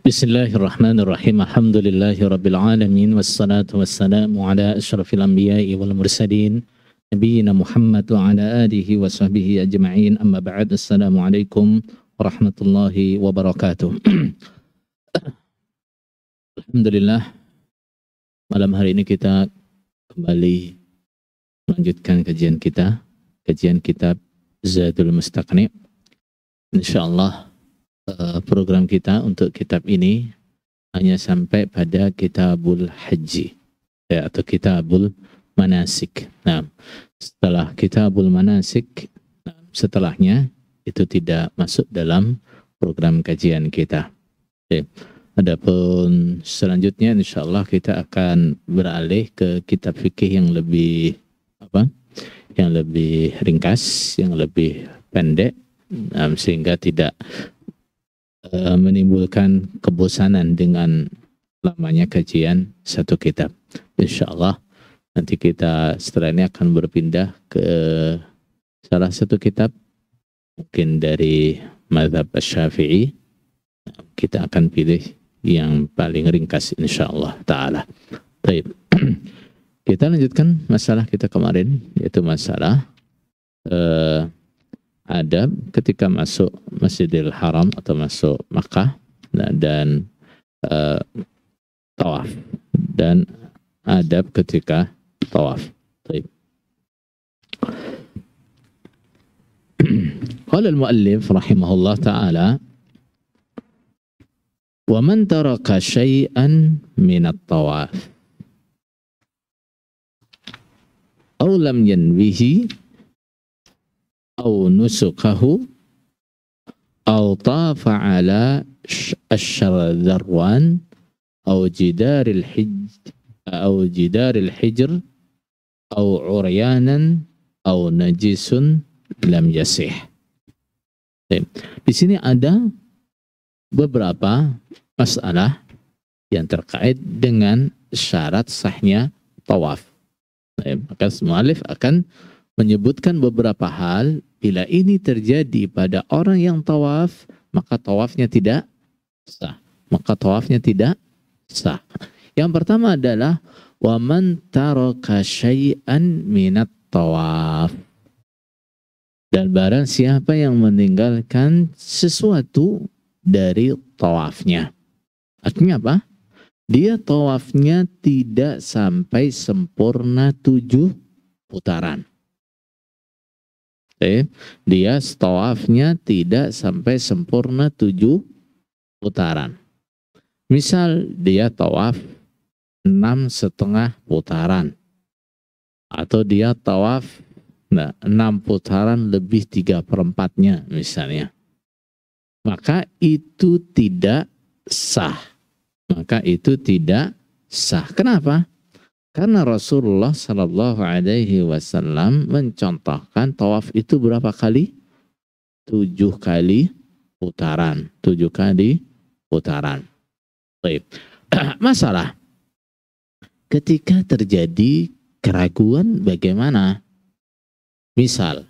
Bismillahirrahmanirrahim. Alhamdulillahirabbil alamin wassalatu wassalamu ala asyrafil anbiya'i wal mursalin nabiyina Muhammad wa ala alihi wa sahbihi ajma'in. Amma ba'd. Assalamualaikum warahmatullahi wabarakatuh. Alhamdulillah, malam hari ini kita kembali melanjutkan kajian kitab Zadul Mustaqni'. Insyaallah program kita untuk kitab ini hanya sampai pada kitabul haji atau kitabul manasik. Nah, setelah kitabul manasik, setelahnya itu tidak masuk dalam program kajian kita. Adapun selanjutnya insyaallah kita akan beralih ke kitab fikih yang lebih yang lebih ringkas, yang lebih pendek, sehingga tidak menimbulkan kebosanan dengan lamanya kajian satu kitab. Insyaallah nanti kita setelah ini akan berpindah ke salah satu kitab mungkin dari mazhab Syafi'i. Kita akan pilih yang paling ringkas insyaallah taala. Baik. Kita lanjutkan masalah kita kemarin, yaitu masalah adab ketika masuk Masjidil Haram atau masuk Makkah, dan tawaf, dan adab ketika tawaf. Baik. Qala al-muallif rahimahullah ta'ala, wa man taraka syai'an min at-tawaf aw lam yanwihi aw nusukahu aw tafa ala ash-shardarwan aw jidaril hijr aw uryanan aw najisun lam yasih. Di sini ada beberapa masalah yang terkait dengan syarat sahnya tawaf. Maka muallif akan menyebutkan beberapa hal. Bila ini terjadi pada orang yang tawaf, maka tawafnya tidak sah. Yang pertama adalah wa man taraka syai'an minat tawaf. Dan barang siapa yang meninggalkan sesuatu dari tawafnya. Artinya apa? Dia tawafnya tidak sampai sempurna 7 putaran. Dia tawafnya tidak sampai sempurna 7 putaran. Misal dia tawaf 6,5 putaran, atau dia tawaf 6 putaran lebih 3/4-nya misalnya, maka itu tidak sah. Kenapa? Karena Rasulullah Sallallahu Alaihi Wasallam mencontohkan tawaf itu berapa kali? 7 kali putaran. 7 kali putaran. Baik. Masalah ketika terjadi keraguan bagaimana? Misal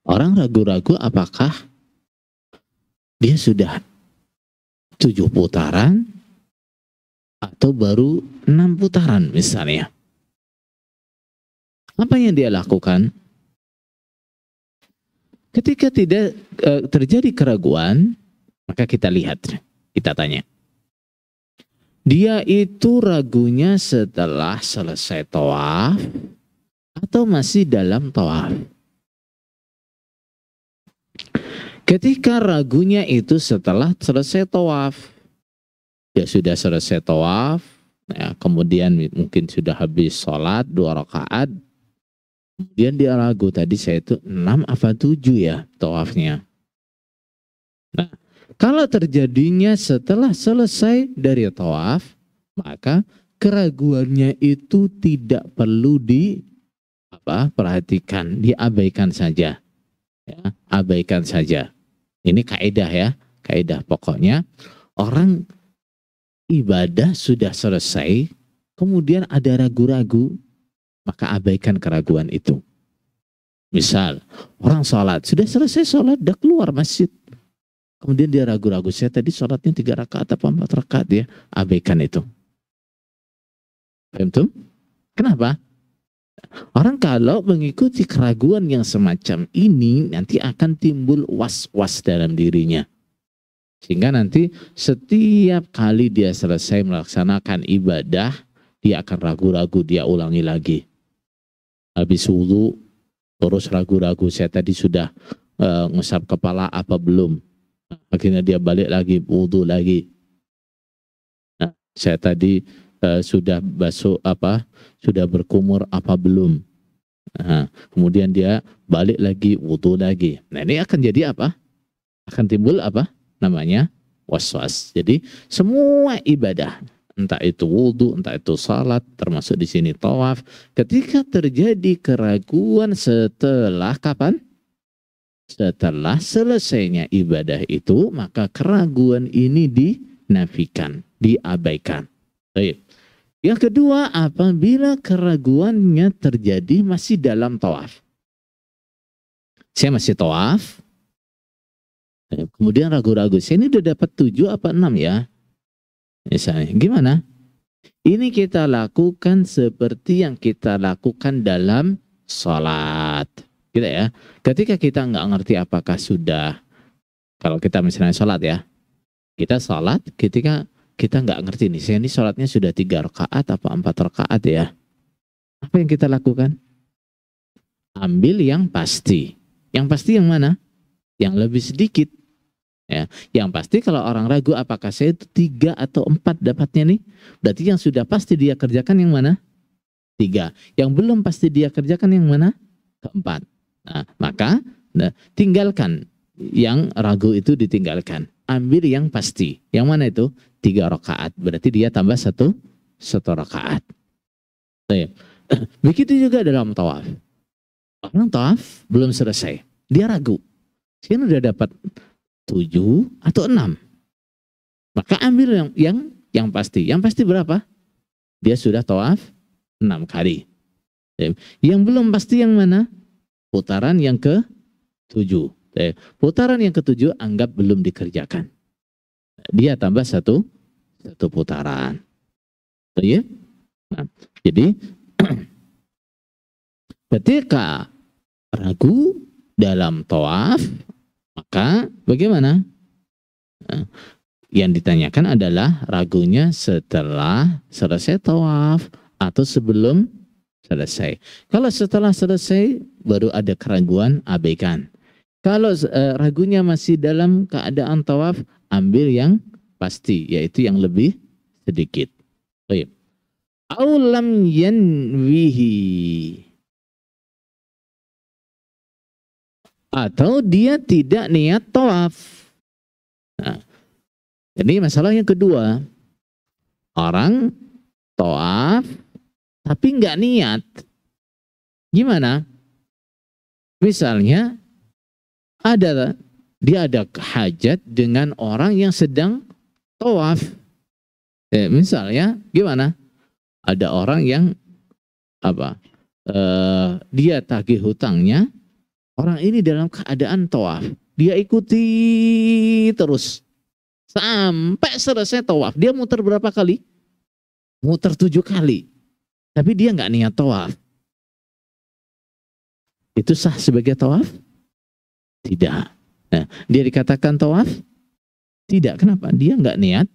orang ragu-ragu apakah dia sudah 7 putaran atau baru 6 putaran misalnya. Apa yang dia lakukan? Ketika tidak terjadi keraguan, maka kita lihat, kita tanya. Dia itu ragunya setelah selesai tawaf atau masih dalam tawaf? Ketika ragunya itu setelah selesai tawaf, dia sudah selesai tawaf, ya, kemudian mungkin sudah habis sholat 2 rakaat, kemudian dia ragu, tadi saya itu 6 apa 7 ya tawafnya. Nah, kalau terjadinya setelah selesai dari tawaf, maka keraguannya itu tidak perlu perhatikan, diabaikan saja. Ya, abaikan saja. Ini kaidah ya, kaidah pokoknya. Orang ibadah sudah selesai, kemudian ada ragu-ragu, maka abaikan keraguan itu. Misal, orang sholat, sudah selesai sholat, sudah keluar masjid. kemudian dia ragu-ragu, saya tadi sholatnya 3 rakaat apa 4 rakaat, dia abaikan itu. Paham tuh? Kenapa? Orang kalau mengikuti keraguan yang semacam ini, nanti akan timbul was-was dalam dirinya. Sehingga nanti setiap kali dia selesai melaksanakan ibadah, dia akan ragu-ragu, dia ulangi lagi. Habis wudu, terus ragu-ragu, saya tadi sudah ngusap kepala apa belum. Akhirnya dia balik lagi, wudu lagi. Nah, saya tadi sudah basuh apa, sudah berkumur apa belum. Nah, kemudian dia balik lagi, wudu lagi. Nah, ini akan jadi apa? Akan timbul apa? Namanya was-was. Jadi semua ibadah, entah itu wudu, entah itu salat, termasuk di sini tawaf, ketika terjadi keraguan setelah kapan? Setelah selesainya ibadah itu, maka keraguan ini dinafikan, diabaikan. Baik. Yang kedua, apabila keraguannya terjadi masih dalam tawaf. Saya masih tawaf, kemudian ragu-ragu, saya ini udah dapat 7 apa 6 ya? Misalnya, gimana? Ini kita lakukan seperti yang kita lakukan dalam sholat. Gitu ya. Ketika kita nggak ngerti apakah sudah, kalau kita misalnya sholat ya, kita sholat ketika kita nggak ngerti nih, saya ini sholatnya sudah 3 rakaat apa 4 rakaat ya. Apa yang kita lakukan? Ambil yang pasti. Yang pasti yang mana? Yang lebih sedikit. Ya, yang pasti kalau orang ragu apakah saya itu 3 atau 4 dapatnya nih, berarti yang sudah pasti dia kerjakan yang mana? 3. Yang belum pasti dia kerjakan yang mana? Keempat. Nah, maka tinggalkan yang ragu itu, ditinggalkan. Ambil yang pasti. Yang mana itu? 3 rakaat. Berarti dia tambah 1 rakaat. Begitu juga dalam tawaf. Orang tawaf belum selesai. Dia ragu. Saya udah dapat 7 atau 6. Maka ambil yang pasti. Yang pasti berapa? Dia sudah tawaf 6 kali. Yang belum pasti yang mana? Putaran yang ke-7. Putaran yang ke-7 anggap belum dikerjakan. Dia tambah satu putaran. Ya? Nah, jadi ketika ragu dalam tawaf, maka bagaimana? Nah, yang ditanyakan adalah ragunya setelah selesai tawaf atau sebelum selesai. Kalau setelah selesai baru ada keraguan, abaikan. Kalau ragunya masih dalam keadaan tawaf, ambil yang pasti, yaitu yang lebih sedikit. Baik. Aulam yanwihi, atau dia tidak niat tawaf. Nah, ini masalah yang kedua. Orang tawaf tapi nggak niat. Gimana? Misalnya dia ada hajat dengan orang yang sedang tawaf. Misalnya gimana? Ada orang yang dia tagih hutangnya. Orang ini dalam keadaan tawaf. Dia ikuti terus sampai selesai tawaf. Dia muter berapa kali? Muter 7 kali. Tapi dia nggak niat tawaf. Itu sah sebagai tawaf? Tidak. Nah, dia dikatakan tawaf? Tidak. Kenapa? Dia nggak niat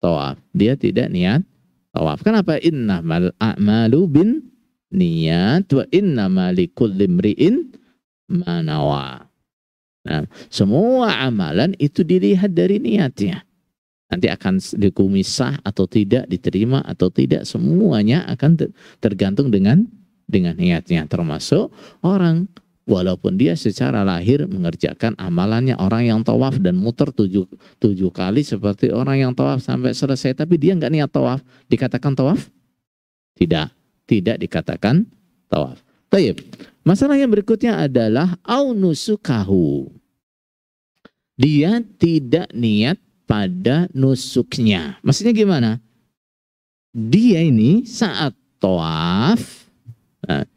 tawaf. Dia tidak niat tawaf. Kenapa? Innamal a'malu bin niyat wa innamal likulli imri'in ma nawa. Nah, semua amalan itu dilihat dari niatnya. Nanti akan dihukumi sah atau tidak, diterima atau tidak, semuanya akan tergantung dengan niatnya. Termasuk orang, walaupun dia secara lahir mengerjakan amalannya orang yang tawaf dan muter 7 kali seperti orang yang tawaf sampai selesai, tapi dia nggak niat tawaf, dikatakan tawaf? Tidak dikatakan tawaf. Baik. Masalah yang berikutnya adalah au nusukahu. Dia tidak niat pada nusuknya. Maksudnya gimana? Dia ini saat tawaf,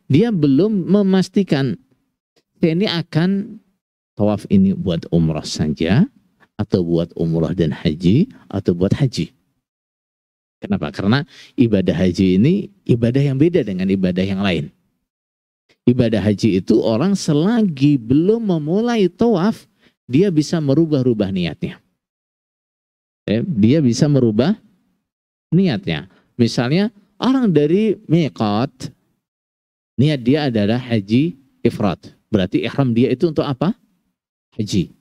dia belum memastikan saya ini akan tawaf ini buat umrah saja atau buat umrah dan haji, atau buat haji. Kenapa? Karena ibadah haji ini ibadah yang beda dengan ibadah yang lain. Ibadah haji itu orang selagi belum memulai tawaf, dia bisa merubah-rubah niatnya. Dia bisa merubah niatnya. Misalnya orang dari miqat, niat dia adalah haji ifrat. Berarti ihram dia itu untuk apa? Haji.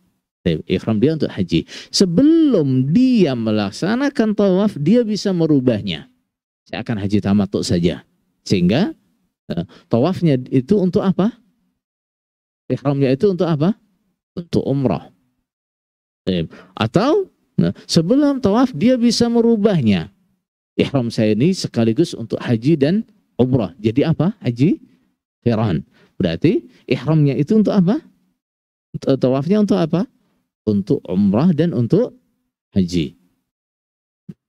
Ihram dia untuk haji. Sebelum dia melaksanakan tawaf, dia bisa merubahnya. Saya akan haji tamattu saja. Sehingga tawafnya itu untuk apa? Ihramnya itu untuk apa? Untuk umrah. Atau sebelum tawaf dia bisa merubahnya. Ihram saya ini sekaligus untuk haji dan umrah. Jadi apa? Haji qiran. Berarti ihramnya itu untuk apa? Tawafnya untuk apa? Untuk umrah dan untuk haji.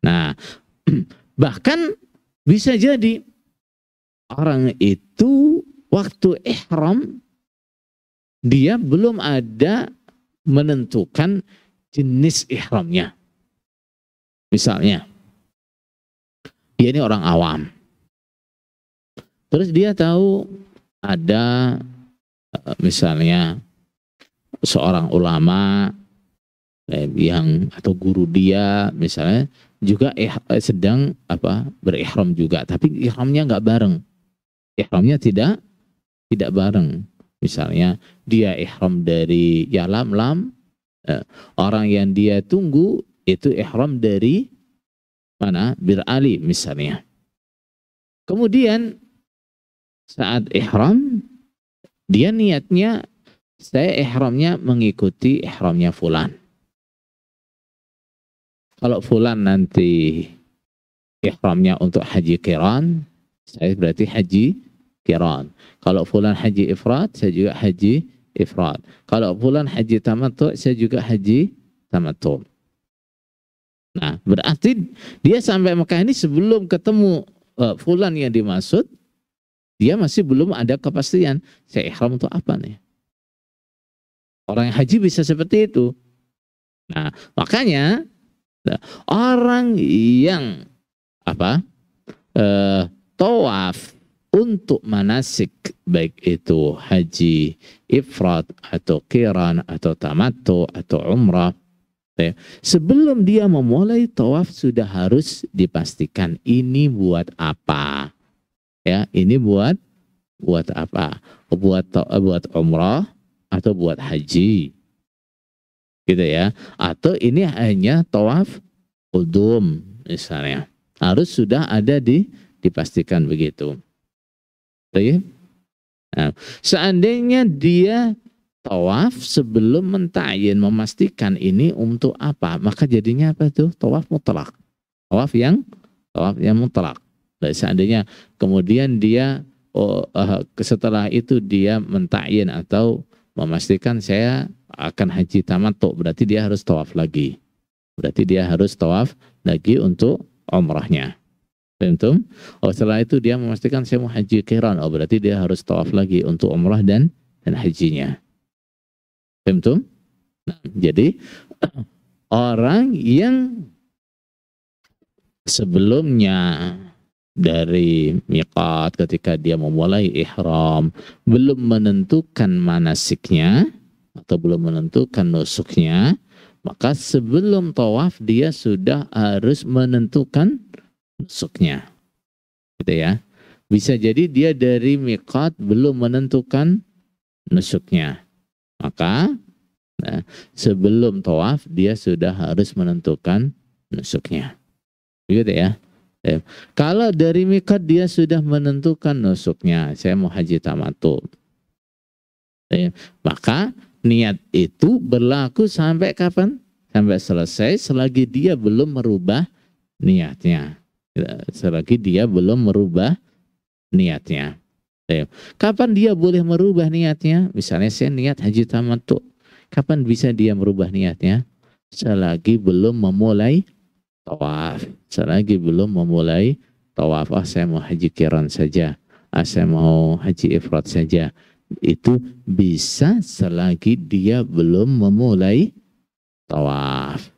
Nah, bahkan bisa jadi orang itu waktu ihram dia belum ada menentukan jenis ihramnya. Misalnya, dia ini orang awam. Terus dia tahu ada misalnya seorang ulama yang atau guru dia misalnya juga sedang berihram juga, tapi ihramnya nggak bareng, ihramnya tidak bareng. Misalnya dia ihram dari lam, orang yang dia tunggu itu ihram dari mana? Bir Ali misalnya. Kemudian saat ihram dia niatnya saya ihramnya mengikuti ihramnya fulan. Kalau fulan nanti ihramnya untuk haji qiran, saya berarti haji qiran. Kalau fulan haji ifrat, saya juga haji ifrat. Kalau fulan haji tamattu, saya juga haji tamattu. Nah, berarti dia sampai Mekah ini sebelum ketemu fulan yang dimaksud, dia masih belum ada kepastian saya ihram untuk apa nih. Orang yang haji bisa seperti itu. Nah, makanya orang yang tawaf untuk manasik, baik itu haji ifrat atau qiran atau tamattu atau umrah, sebelum dia memulai tawaf sudah harus dipastikan ini buat apa. Ya, ini buat apa? Buat umrah atau buat haji. Gitu ya. Atau ini hanya tawaf qudum misalnya. Harus sudah ada dipastikan begitu. Nah, seandainya dia tawaf sebelum menta'yin, memastikan ini untuk apa, maka jadinya apa itu? Tawaf mutlak. Tawaf yang mutlak. Dan seandainya kemudian dia setelah itu dia menta'yin atau memastikan saya akan haji tamattu, berarti dia harus tawaf lagi. Berarti dia harus tawaf lagi untuk umrahnya. Tentu. Setelah itu dia memastikan saya mau haji qiran, berarti dia harus tawaf lagi untuk umrah dan hajinya. Tentu. Nah, jadi orang yang sebelumnya dari miqat ketika dia memulai ihram belum menentukan manasiknya atau belum menentukan nusuknya, maka sebelum tawaf dia sudah harus menentukan nusuknya. Gitu ya. Bisa jadi dia dari miqat belum menentukan nusuknya. Maka sebelum tawaf dia sudah harus menentukan nusuknya. Begitu ya. Kalau dari miqat dia sudah menentukan nusuknya, saya mau haji tamattu, maka niat itu berlaku sampai kapan? Sampai selesai selagi dia belum merubah niatnya. Selagi dia belum merubah niatnya. Kapan dia boleh merubah niatnya? Misalnya saya niat haji tamattu. Kapan bisa dia merubah niatnya? Selagi belum memulai tawaf. Selagi belum memulai tawaf. Saya mau haji qiran saja. Saya mau haji ifrat saja. Itu bisa selagi dia belum memulai tawaf.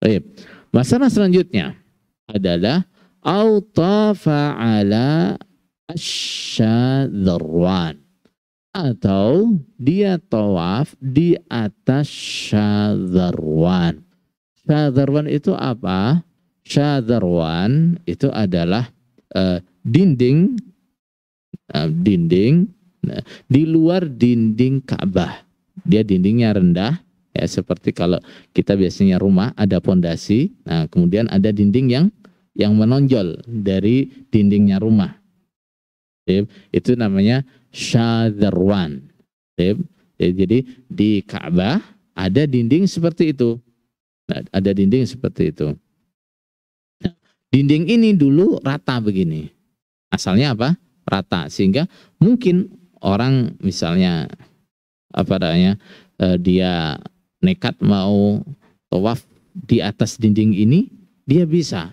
Baik. Masalah selanjutnya adalah au tafa ala asyadzarwan, atau dia tawaf di atas syadzarwan. Syadzarwan itu apa? Syadzarwan itu adalah dinding di luar dinding Ka'bah. Dia dindingnya rendah, ya, seperti kalau kita biasanya rumah ada pondasi, nah kemudian ada dinding yang menonjol dari dindingnya rumah. Itu namanya syadzarwan. Jadi di Ka'bah ada dinding seperti itu. Nah, ada dinding seperti itu. Nah, dinding ini dulu rata begini. Asalnya apa? Rata, sehingga mungkin orang misalnya dia nekat mau tawaf di atas dinding ini, dia bisa.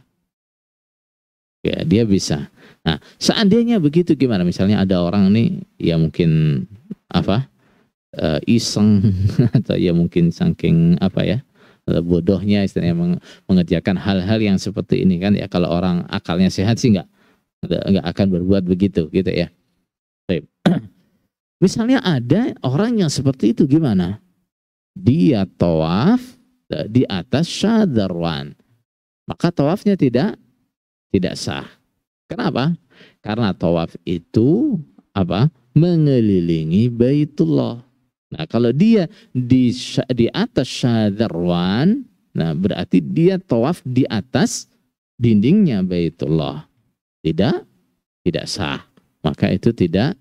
Ya, dia bisa. Nah, seandainya begitu gimana? Misalnya ada orang nih ya mungkin iseng atau ya mungkin saking bodohnya istilahnya mengerjakan hal-hal yang seperti ini kan ya. Kalau orang akalnya sehat sih nggak akan berbuat begitu gitu ya. Baik. Misalnya ada orang yang seperti itu gimana? Dia tawaf di atas syadzarwan, maka tawafnya tidak sah. Kenapa? Karena tawaf itu mengelilingi Baitullah. Nah, kalau dia di atas syadzarwan, nah berarti dia tawaf di atas dindingnya Baitullah. Tidak sah. Maka itu tidak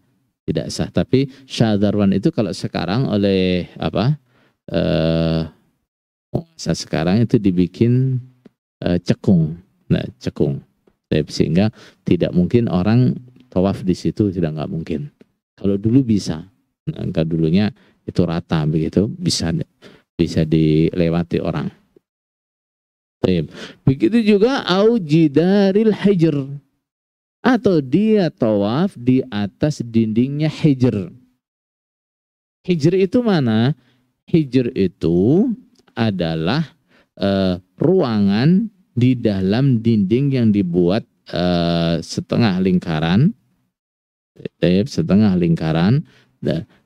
sah. Tapi syadzarwan itu kalau sekarang oleh sekarang itu dibikin cekung. Nah, cekung. Sehingga tidak mungkin orang tawaf di situ, nggak mungkin. Kalau dulu bisa. Nah, kalau dulunya itu rata begitu, bisa dilewati orang. Begitu juga au jidaril hijr, atau dia tawaf di atas dindingnya hijr. Hijr itu mana? Hijr itu adalah ruangan di dalam dinding yang dibuat setengah lingkaran,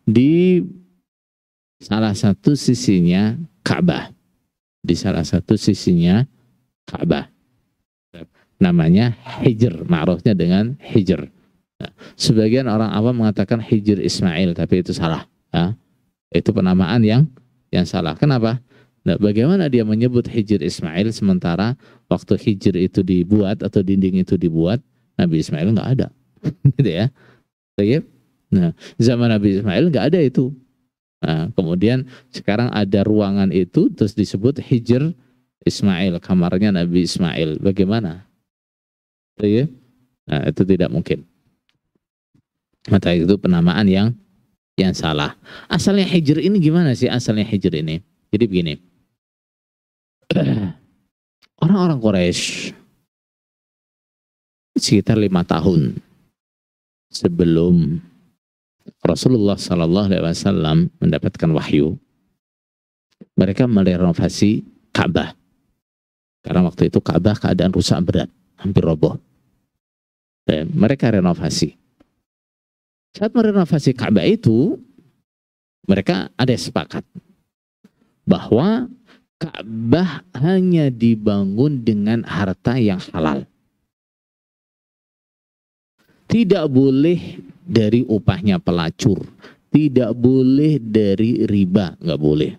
di salah satu sisinya Ka'bah. Di salah satu sisinya Ka'bah. Namanya hijr, ma'rufnya dengan hijr. Nah, sebagian orang awam mengatakan hijr Ismail, tapi itu salah. Ya. Itu penamaan yang salah. Kenapa? Nah, bagaimana dia menyebut hijr Ismail sementara waktu hijr itu dibuat atau dinding itu dibuat, Nabi Ismail nggak ada. Gitu ya. Nah, zaman Nabi Ismail nggak ada itu. Nah, kemudian sekarang ada ruangan itu terus disebut hijr Ismail, kamarnya Nabi Ismail. Bagaimana? Nah, itu tidak mungkin. Maka itu penamaan yang salah. Asalnya hijr ini gimana sih asalnya hijr ini? Jadi begini. Orang-orang Quraisy sekitar 5 tahun sebelum Rasulullah SAW mendapatkan wahyu, mereka merenovasi Ka'bah. Karena waktu itu Ka'bah keadaan rusak berat, hampir roboh. Dan mereka renovasi. Saat merenovasi Ka'bah itu, mereka ada sepakat bahwa Ka'bah hanya dibangun dengan harta yang halal. Tidak boleh dari upahnya pelacur, tidak boleh dari riba, nggak boleh.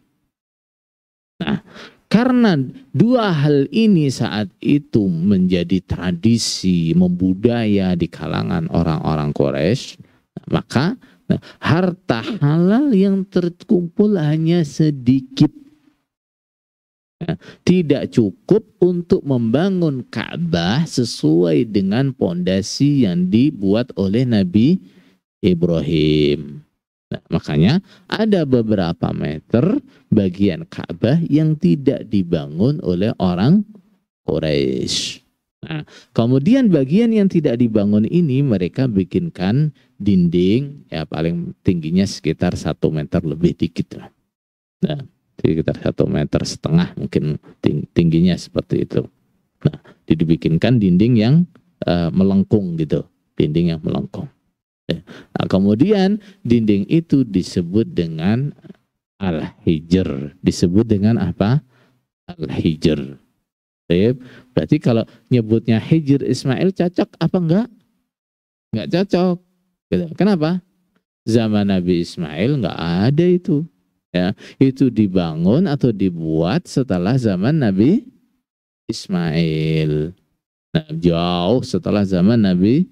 Nah, karena dua hal ini saat itu menjadi tradisi, membudaya di kalangan orang-orang Quraisy, maka harta halal yang terkumpul hanya sedikit. Tidak cukup untuk membangun Ka'bah sesuai dengan pondasi yang dibuat oleh Nabi Ibrahim. Nah, makanya ada beberapa meter bagian Ka'bah yang tidak dibangun oleh orang Quraisy. Nah, kemudian bagian yang tidak dibangun ini mereka bikinkan dinding, ya paling tingginya sekitar 1 meter lebih dikit. Nah, sekitar 1,5 meter mungkin tingginya seperti itu. Nah, dibikinkan dinding yang melengkung gitu, dinding yang melengkung. Nah, kemudian dinding itu disebut dengan al-hijr. Disebut dengan apa? Al-hijr. Berarti kalau nyebutnya hijr Ismail cocok apa enggak? Enggak cocok. Gitu. Kenapa? Zaman Nabi Ismail enggak ada itu. Ya, itu dibangun atau dibuat setelah zaman Nabi Ismail. Nah, jauh setelah zaman Nabi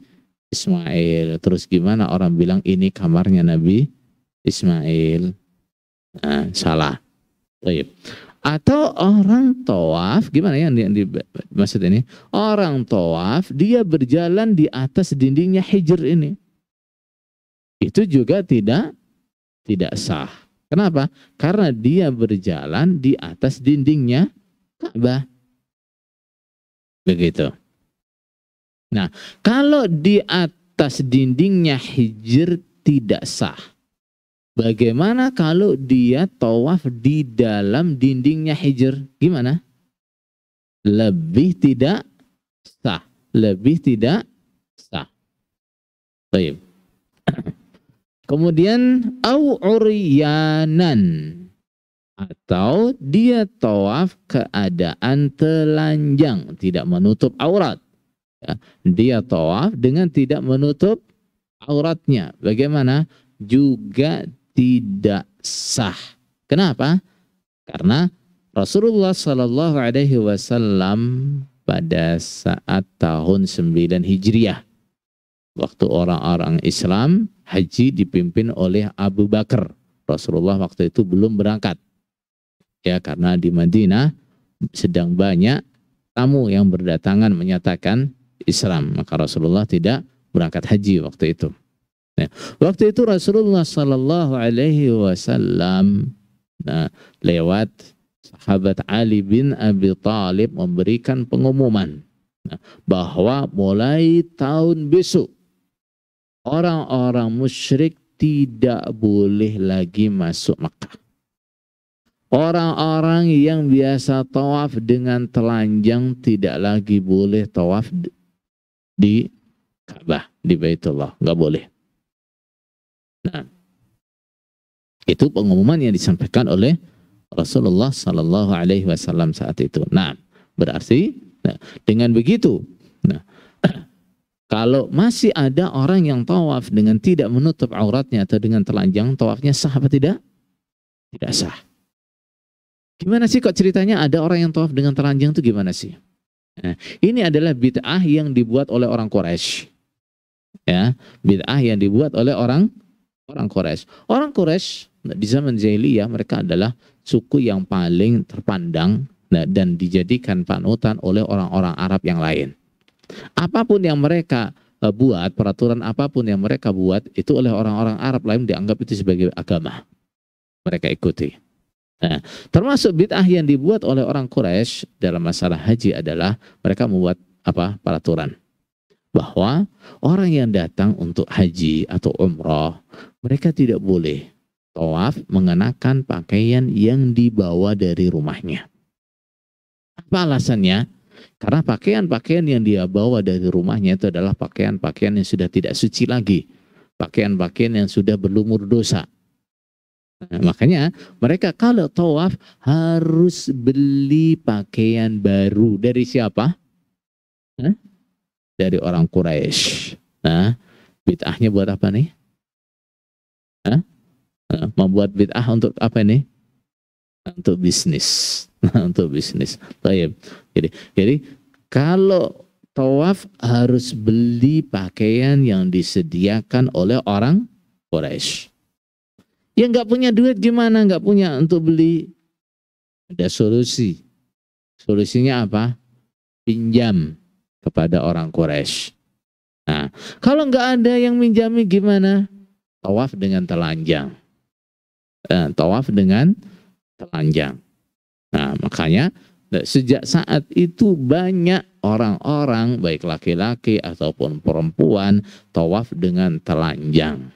Ismail. Terus gimana orang bilang ini kamarnya Nabi Ismail? Nah, salah. Baik. Atau orang tawaf, gimana ya yang dimaksud ini? Orang tawaf dia berjalan di atas dindingnya hijr ini. Itu juga tidak sah. Kenapa? Karena dia berjalan di atas dindingnya Ka'bah. Begitu. Nah, kalau di atas dindingnya hijr tidak sah. Bagaimana kalau dia tawaf di dalam dindingnya hijr? Gimana? Lebih tidak sah. Lebih tidak sah. Baik. Kemudian au uryanan, atau dia tawaf keadaan telanjang, tidak menutup aurat. Ya, dia tawaf dengan tidak menutup auratnya. Bagaimana? Juga tidak sah. Kenapa? Karena Rasulullah Shallallahu Alaihi Wasallam pada saat tahun 9 Hijriah, waktu orang-orang Islam haji dipimpin oleh Abu Bakar. Rasulullah waktu itu belum berangkat. Ya, karena di Madinah sedang banyak tamu yang berdatangan menyatakan Islam, maka Rasulullah tidak berangkat haji waktu itu. Nah, waktu itu Rasulullah Sallallahu Alaihi Wasallam lewat sahabat Ali bin Abi Thalib memberikan pengumuman bahwa mulai tahun besok orang-orang musyrik tidak boleh lagi masuk Makkah. Orang-orang yang biasa tawaf dengan telanjang tidak lagi boleh tawaf di Ka'bah, di Baitullah, nggak boleh. Nah, itu pengumuman yang disampaikan oleh Rasulullah Sallallahu Alaihi Wasallam saat itu. Nah, berarti dengan begitu, kalau masih ada orang yang tawaf dengan tidak menutup auratnya atau dengan telanjang, tawafnya sah apa tidak? Tidak sah. Gimana sih kok ceritanya ada orang yang tawaf dengan telanjang itu gimana sih? Nah, ini adalah bid'ah yang dibuat oleh orang Quraisy. Ya, bid'ah yang dibuat oleh orang Quraisy. Orang Quraisy di zaman jahiliyah mereka adalah suku yang paling terpandang dan dijadikan panutan oleh orang-orang Arab yang lain. Apapun yang mereka buat, peraturan apapun yang mereka buat itu oleh orang-orang Arab lain dianggap itu sebagai agama. Mereka ikuti. Nah, termasuk bid'ah yang dibuat oleh orang Quraisy dalam masalah haji adalah mereka membuat peraturan bahwa orang yang datang untuk haji atau umrah mereka tidak boleh tawaf mengenakan pakaian yang dibawa dari rumahnya. Apa alasannya? Karena pakaian-pakaian yang dia bawa dari rumahnya itu adalah pakaian-pakaian yang sudah tidak suci lagi, pakaian-pakaian yang sudah berlumur dosa. Nah, makanya mereka kalau tawaf harus beli pakaian baru dari siapa? Dari orang Quraisy. Nah, bid'ahnya buat apa nih? Membuat bid'ah untuk apa nih? Untuk bisnis. Untuk bisnis. Baik. Jadi kalau tawaf harus beli pakaian yang disediakan oleh orang Quraisy. Yang nggak punya duit gimana? Nggak punya untuk beli? Ada solusi. Solusinya apa? Pinjam kepada orang Quraisy. Nah, kalau nggak ada yang minjami gimana? Tawaf dengan telanjang. Tawaf dengan telanjang. Nah, makanya sejak saat itu banyak orang-orang baik laki-laki ataupun perempuan tawaf dengan telanjang.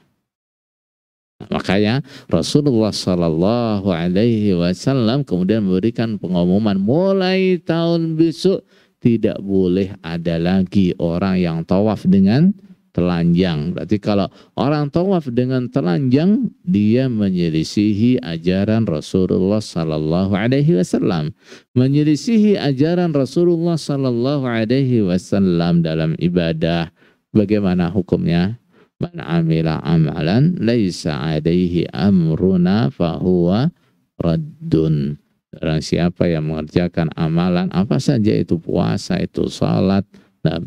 Makanya Rasulullah Shallallahu Alaihi Wasallam kemudian memberikan pengumuman mulai tahun besok tidak boleh ada lagi orang yang tawaf dengan telanjang. Berarti kalau orang tawaf dengan telanjang, dia menyelisihi ajaran Rasulullah Sallallahu Alaihi Wasallam, menyelisihi ajaran Rasulullah Sallallahu Alaihi Wasallam dalam ibadah. Bagaimana hukumnya? Man amila amalan laisa alaihi amruna fahuwa raddun. Orang siapa yang mengerjakan amalan apa saja, itu puasa, itu salat,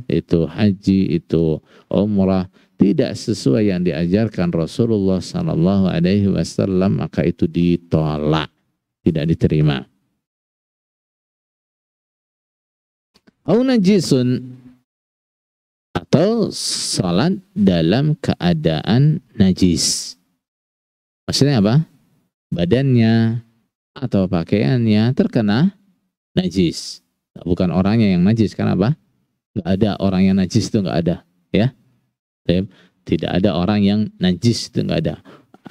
itu haji, itu umrah, tidak sesuai yang diajarkan Rasulullah Sallallahu Alaihi Wasallam, maka itu ditolak, tidak diterima. Au najisun, atau salat dalam keadaan najis. Maksudnya apa? Badannya atau pakaiannya terkena najis. Bukan orangnya yang najis, kan apa? Nggak ada orang yang najis, itu nggak ada, ya. Tidak ada orang yang najis, itu nggak ada.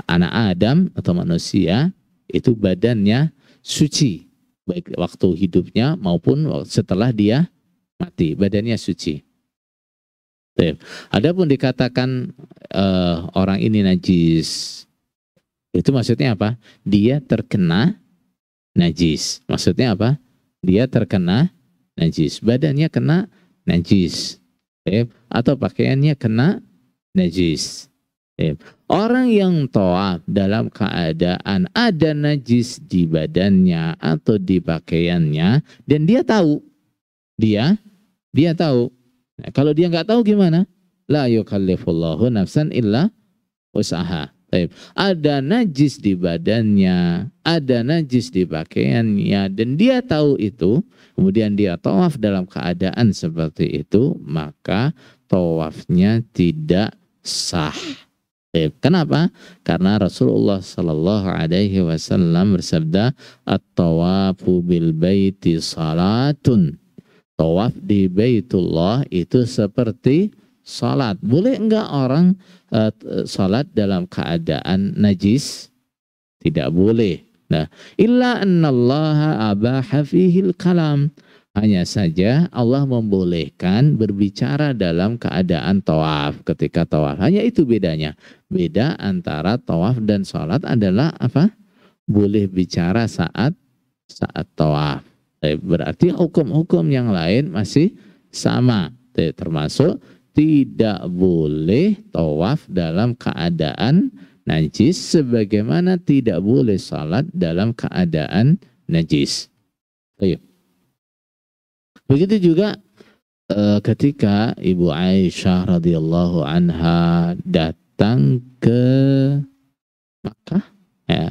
Anak Adam atau manusia itu badannya suci, baik waktu hidupnya maupun setelah dia mati, badannya suci. Adapun dikatakan orang ini najis, itu maksudnya apa? Dia terkena najis. Maksudnya apa? Dia terkena najis. Badannya kena najis. Atau pakaiannya kena najis. Orang yang tawaf dalam keadaan ada najis di badannya atau di pakaiannya, dan dia tahu, dia tahu. Nah, kalau dia nggak tahu gimana? La yukallifullahu nafsan illa usaha. Ada najis di badannya, ada najis di pakaiannya, dan dia tahu itu, kemudian dia tawaf dalam keadaan seperti itu, maka tawafnya tidak sah. Kenapa? Karena Rasulullah Sallallahu Alaihi Wasallam bersabda, at-tawafu bil baiti salatun. Tawaf di Baitullah itu seperti salat. Boleh enggak orang salat dalam keadaan najis? Tidak boleh. Nah, illa annallaha abaha fihil kalam. Hanya saja Allah membolehkan berbicara dalam keadaan tawaf, ketika tawaf. Hanya itu bedanya. Beda antara tawaf dan salat adalah apa? Boleh bicara saat tawaf. Berarti hukum-hukum yang lain masih sama, termasuk tidak boleh tawaf dalam keadaan najis, sebagaimana tidak boleh salat dalam keadaan najis. Begitu juga ketika Ibu Aisyah radhiyallahu anha datang ke Makkah,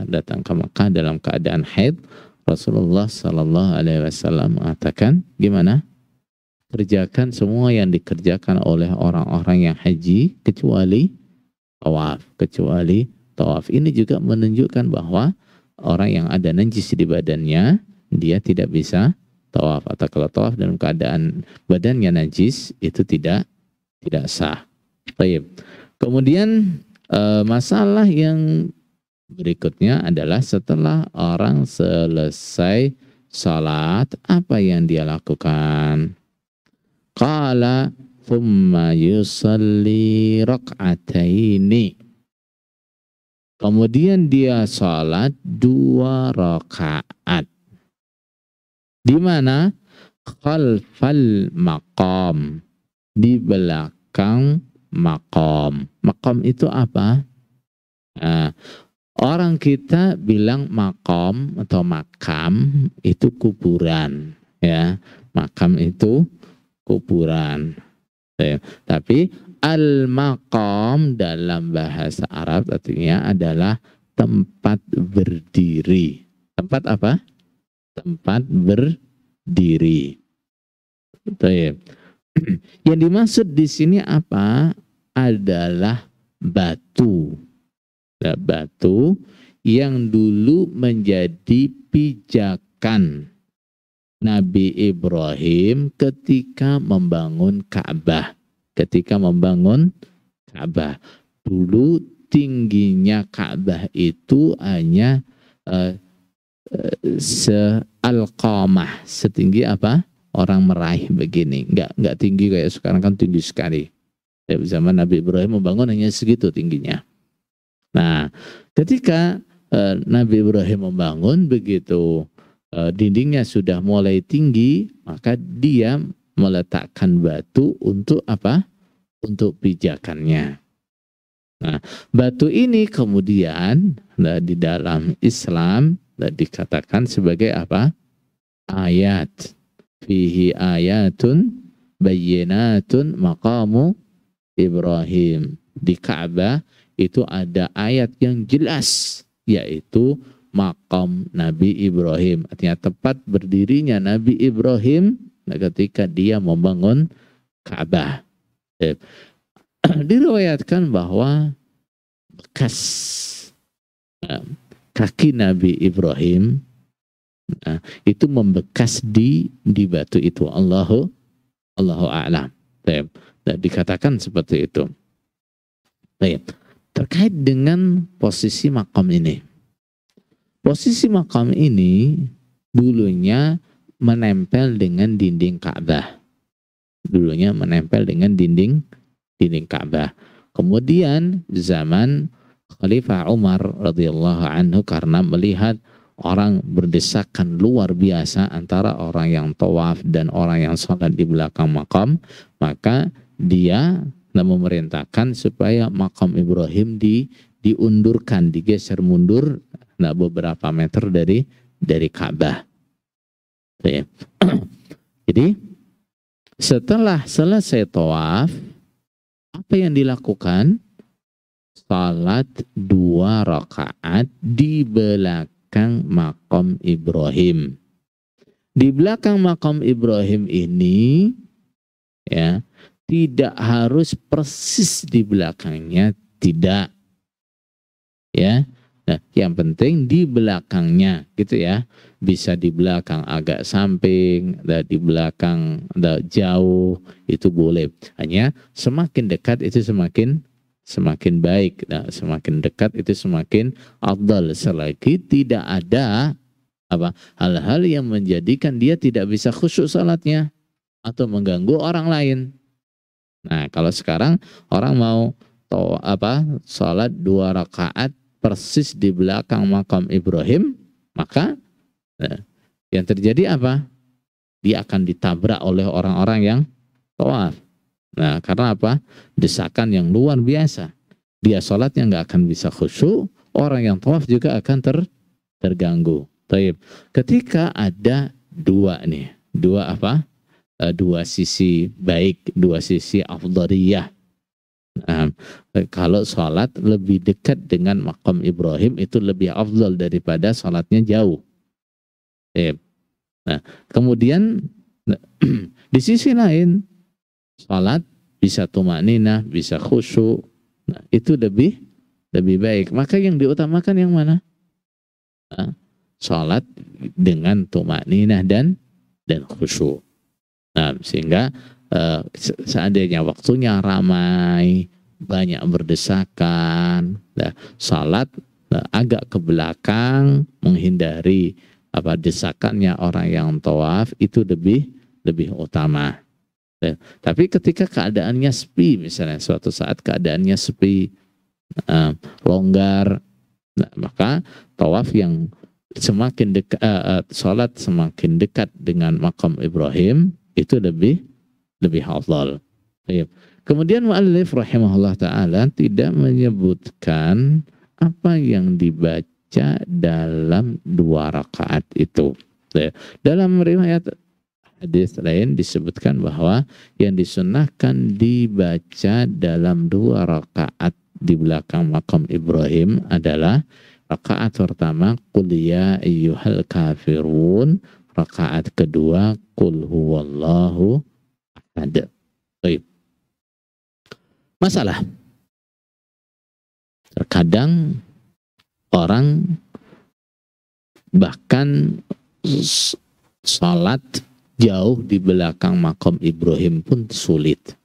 datang ke Makkah dalam keadaan haid, Rasulullah Sallallahu Alaihi Wasallam mengatakan, gimana? Kerjakan semua yang dikerjakan oleh orang-orang yang haji kecuali tawaf. Kecuali tawaf. Ini juga menunjukkan bahwa orang yang ada najis di badannya, dia tidak bisa tawaf. Atau kalau tawaf dalam keadaan badannya najis, itu tidak sah. Baik. Kemudian masalah yang berikutnya adalah setelah orang selesai salat, apa yang dia lakukan? Qala thumma yusalli rak'ataini. Kemudian dia salat 2 rakaat. Di mana? Khalfal maqam. Di belakang maqam. Maqam itu apa? Nah, orang kita bilang makom atau makam itu kuburan, ya. Makam itu kuburan. Tapi al-maqam dalam bahasa Arab artinya adalah tempat berdiri. Tempat apa? Tempat berdiri. Yang dimaksud di sini apa? Adalah batu. Batu yang dulu menjadi pijakan Nabi Ibrahim ketika membangun Ka'bah. Ketika membangun Ka'bah, dulu tingginya Ka'bah itu hanya se-alqamah, setinggi apa? Orang meraih begini. Enggak tinggi kayak sekarang, kan tinggi sekali. Ya, zaman Nabi Ibrahim membangun hanya segitu tingginya. Nah, ketika Nabi Ibrahim membangun, begitu dindingnya sudah mulai tinggi, maka dia meletakkan batu untuk apa? Untuk pijakannya. Nah, batu ini kemudian di dalam Islam dikatakan sebagai apa? Ayat. Fihi ayatun bayyinatun maqamu Ibrahim. Di Ka'bah itu ada ayat yang jelas, yaitu makam Nabi Ibrahim. Artinya tempat berdirinya Nabi Ibrahim ketika dia membangun Ka'bah. Diriwayatkan bahwa bekas kaki Nabi Ibrahim itu membekas di batu itu. Allahu a'lam. Dikatakan seperti itu. Terkait dengan posisi makam ini. Posisi makam ini dulunya menempel dengan dinding Ka'bah. Dulunya menempel dengan dinding Ka'bah. Kemudian zaman Khalifah Umar radhiyallahu anhu, karena melihat orang berdesakan luar biasa antara orang yang tawaf dan orang yang sholat di belakang makam, maka dia memerintahkan supaya makam Ibrahim diundurkan, digeser mundur beberapa meter dari Ka'bah. Jadi setelah selesai tawaf, apa yang dilakukan? Salat 2 rakaat di belakang makam Ibrahim. Di belakang makam Ibrahim ini, ya, tidak harus persis di belakangnya, tidak. Ya. Nah, yang penting di belakangnya, gitu ya. Bisa di belakang agak samping, di belakang jauh, itu boleh. Hanya semakin dekat itu semakin baik. Nah, semakin dekat itu semakin afdal, selagi tidak ada hal-hal yang menjadikan dia tidak bisa khusyuk salatnya atau mengganggu orang lain. Nah, kalau sekarang orang mau salat 2 rakaat persis di belakang makam Ibrahim, maka yang terjadi apa? Dia akan ditabrak oleh orang-orang yang tawaf. Nah, karena apa? Desakan yang luar biasa. Dia sholatnya nggak akan bisa khusyuk, orang yang tawaf juga akan terganggu. Taib. Ketika ada dua sisi baik, 2 sisi afdhaliyah. Nah, kalau sholat lebih dekat dengan makam Ibrahim itu lebih afdal daripada sholatnya jauh. Nah, kemudian di sisi lain sholat bisa tumakninah, bisa khusyuk. Nah, itu lebih baik. Maka yang diutamakan yang mana? Sholat dengan tumakninah dan khusyuk. Nah, sehingga seandainya waktunya ramai, banyak berdesakan, salat agak ke belakang, menghindari desakannya orang yang tawaf, itu lebih utama. Tapi ketika keadaannya sepi, misalnya suatu saat keadaannya sepi, longgar, maka tawaf yang semakin dekat, salat semakin dekat dengan makam Ibrahim itu lebih afdal. Kemudian mu'allif rahimahullah ta'ala tidak menyebutkan apa yang dibaca dalam 2 rakaat itu. Dalam riwayat hadis lain disebutkan bahwa yang disunnahkan dibaca dalam 2 rakaat di belakang makam Ibrahim adalah rakaat pertama qul ya ayyuhal kafirun, rakaat kedua qul huwallahu ahad. Baik. Masalah, terkadang orang bahkan salat jauh di belakang makam Ibrahim pun sulit,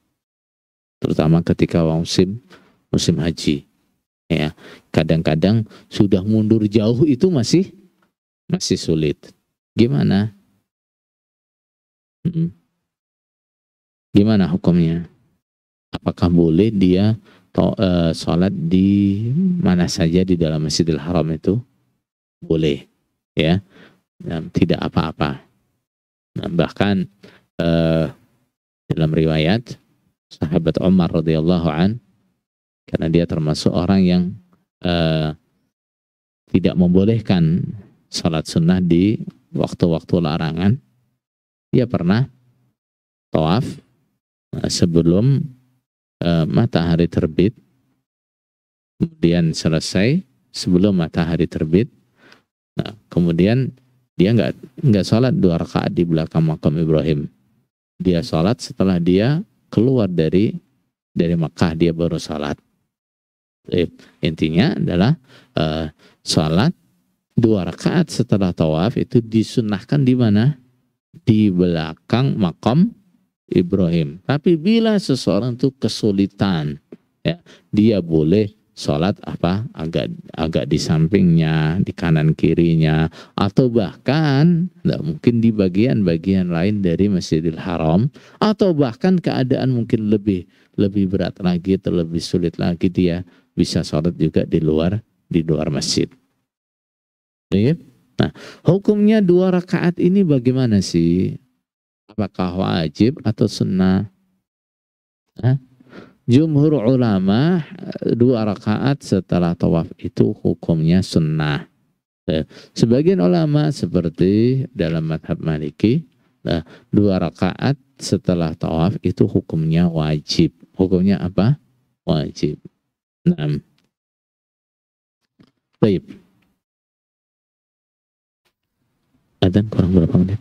terutama ketika musim haji. Ya, kadang-kadang sudah mundur jauh itu masih sulit. Gimana? Gimana hukumnya? Apakah boleh dia sholat di mana saja di dalam Masjidil Haram itu? Boleh, ya, tidak apa-apa. Nah, bahkan dalam riwayat sahabat Umar radhiyallahu an, karena dia termasuk orang yang tidak membolehkan sholat sunnah di waktu-waktu larangan, dia pernah tawaf sebelum matahari terbit, kemudian selesai sebelum matahari terbit. Nah, kemudian dia nggak sholat 2 rakaat di belakang makam Ibrahim. Dia sholat setelah dia keluar dari Makkah, dia baru sholat. Intinya adalah sholat 2 rakaat setelah tawaf itu disunnahkan di mana? Di belakang makam Ibrahim. Tapi bila seseorang itu kesulitan, ya, dia boleh sholat agak di sampingnya, di kanan kirinya, atau bahkan mungkin di bagian-bagian lain dari Masjidil Haram, atau bahkan keadaan mungkin lebih berat lagi atau lebih sulit lagi, dia bisa sholat juga di luar masjid. Nah, hukumnya 2 rakaat ini bagaimana sih? Apakah wajib atau sunnah? Jumhur ulama 2 rakaat setelah tawaf itu hukumnya sunnah. Sebagian ulama seperti dalam mazhab Maliki, 2 rakaat setelah tawaf itu hukumnya wajib. Hukumnya apa? Wajib. Nah, baik. Adzan kurang berapa menit?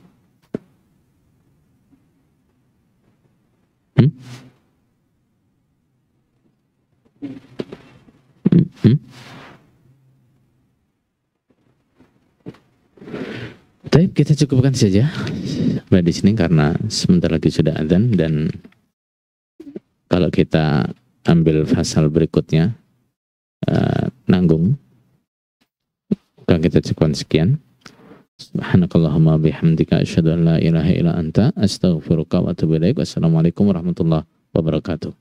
Baik, kita cukupkan saja sampai di sini karena sebentar lagi sudah adzan, dan kalau kita ambil fasal berikutnya nanggung. Maka kita cukupkan sekian. Subhanakallahumma bihamdika asyhadu an la ilaha illa anta astaghfiruka wa atubu ilaik. Wassalamualaikum warahmatullahi wabarakatuh.